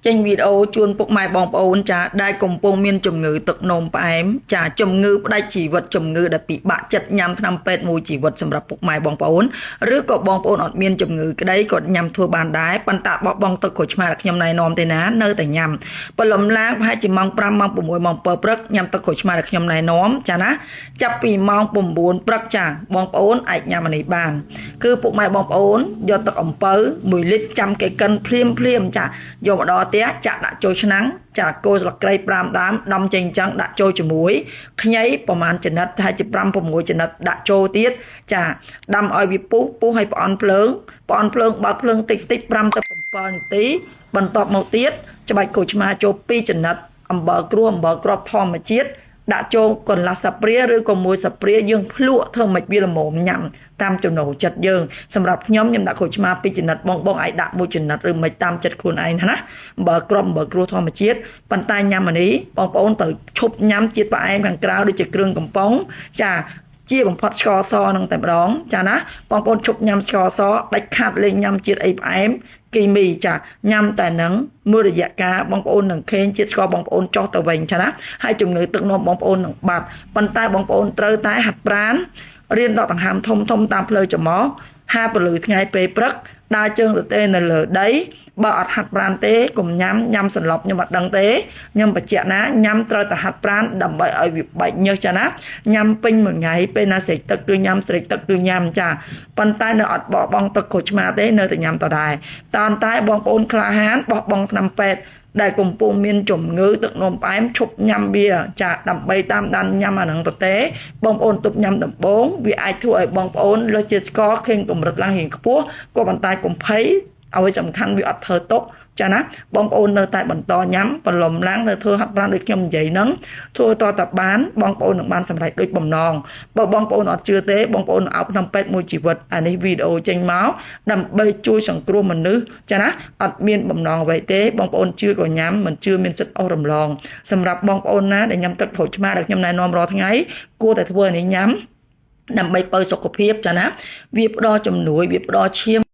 ចេញវីដេអូជូនពុកម៉ែបងប្អូនចាដែលកំពុងមានជំងឺទឹកនោមផ្អែមចាជំងឺផ្ដាច់ជីវិតជំងឺដែលពិបាកចិត្តញ៉ាំថ្នាំពេទ្យមួយជីវិតសម្រាប់ពុកម៉ែបងប្អូនឬក៏បងប្អូនអត់មានជំងឺក្តីក៏ញ៉ាំធ្វើបានដែរប៉ុន្តែបោះបង់ទឹកក្រូចឆ្មាដែលខ្ញុំណែនាំទេណានៅតែញ៉ាំព្រលឹមឡើងប្រហែលជាម៉ោង5ម៉ោង6ម៉ោង7ព្រឹកញ៉ាំទឹកក្រូចឆ្មាដែលខ្ញុំណែនាំចាណាចាប់ពីម៉ោង9ព្រឹកចាបងប្អូនអាចញ៉ាំអានេះបានគឺពុកម៉ែបងប្អូនយកទឹកអំពៅ1លីត្រចាំគេកិនភ្លាមចាយកមកដល់ផ្ទះចាក់ដាក់ចូលឆ្នាំងចាគោស្លឹកគ្រៃ5ដើមដំចេញចឹងដាក់ចូលជាមួយខ្ញីប្រហែលចំណិតថាជា5 6ចំណិតដាក់ចូលទៀតចាដាំឲ្យវាពុះឲ្យផ្អន់ភ្លើងបើកភ្លើងតិច5ទៅ7នាទីបន្ទាប់មកទៀតច្បាច់ក្រូចឆ្មាចូល2ចំណិតអំបិលគ្រាប់ធម្មជាតិដាក់ចូលកន្លះស្លាបព្រាឬក៏មួយស្លាបព្រាយើងភ្លក់ធ្វើមិនវាល្មមញ៉ាំតាមចំណូលចិត្តយើងសម្រាប់ខ្ញុំដាក់ក្រូចឆ្មា2ចំណិតបងអាចដាក់1ចំណិតឬមិនតាមចិត្តខ្លួនឯងណាអំបិលគ្រាប់គ្រួធម្មជាតិប៉ុន្តែញ៉ាំអានេះបងប្អូនត្រូវឈប់ញ៉ាំជាតិផ្អែមខាងក្រៅដូចជាគ្រឿងកំប៉ុងចាជាបំផុតស្ករសនឹងតែម្ដងចាណាបងប្អូនឈប់ញ៉ាំស្ករសដាច់ខាតលេងញ៉ាំជាតិអីផ្អែមគីមីចាញ៉ាំតែនឹងមួយរយៈកាលបងប្អូននឹងឃើញជាតិស្ករបងប្អូនចុះទៅវិញចាណាហើយជំងឺទឹកនោមបងប្អូននឹងបាត់ប៉ុន្តែបងប្អូនត្រូវតែហាត់ប្រាណរៀនដកដង្ហើមធំតាមផ្លូវច្រមុះហាពលឺថ្ងៃពេលព្រឹកដើរជើងទៅទេនៅលើដីបើអត់ហាត់ប្រាណទេកុំញ៉ាំសន្លប់ខ្ញុំអត់ដឹងទេខ្ញុំបញ្ជាក់ណាញ៉ាំត្រូវតែហាត់ប្រាណដើម្បីឲ្យវាបែកញើសចាណាញ៉ាំពេញមួយថ្ងៃពេលណាស្រេកទឹកគឺញ៉ាំស្រេកទឹកគឺញ៉ាំចាប៉ុន្តែនៅអត់បោះបង់ទឹកក្រូចឆ្មាទេនៅតែញ៉ាំតដែរតាមតែបងប្អូនក្លាហានបោះបង់ថ្នាំពេទ្យដែលកំពុងមានជំងឺទឹកនោមផ្អែមឈប់ញ៉ាំវាចាដើម្បីតាមដានញ៉ាំអាហ្នឹងទៅទេបងប្អូនទប់ញ៉ាំដំបូងវាអាចធ្វើឲ្យបងប្អូនលើជាតិស្ករខេងកម្រិតឡើងរៀងខ្ពស់ក៏ប៉ុន្តែកុំភ័យឲ្យសំខាន់វាអត់ធ្វើទុកចាណាបងប្អូននៅតែបន្តញ៉ាំប្រឡំឡើងនៅធ្វើហាត់ប្រាណដូចខ្ញុំនិយាយហ្នឹងធ្វើតតបានបងប្អូននឹងបានសម្រេចដូចបំណងបើបងប្អូនអត់ជឿទេបងប្អូនអោបថ្នាំពេទ្យមួយជីវិតអានេះវីដេអូចេញមកដើម្បីជួយសង្គ្រោះមនុស្សចាណាអត់មានបំណងអ្វីទេបងប្អូនជឿក៏ញ៉ាំមិនជឿមានសិទ្ធិអស់រំលងសម្រាប់បងប្អូនណាដែលញ៉ាំទឹកក្រូចឆ្មាដែលខ្ញុំណែនាំរាល់ថ្ងៃគួរតែធ្វើអានេះញ៉ាំដើម្បីបើសុខភាពចាណាវាផ្ដល់ជំនួយវាផ្ដល់ឈាម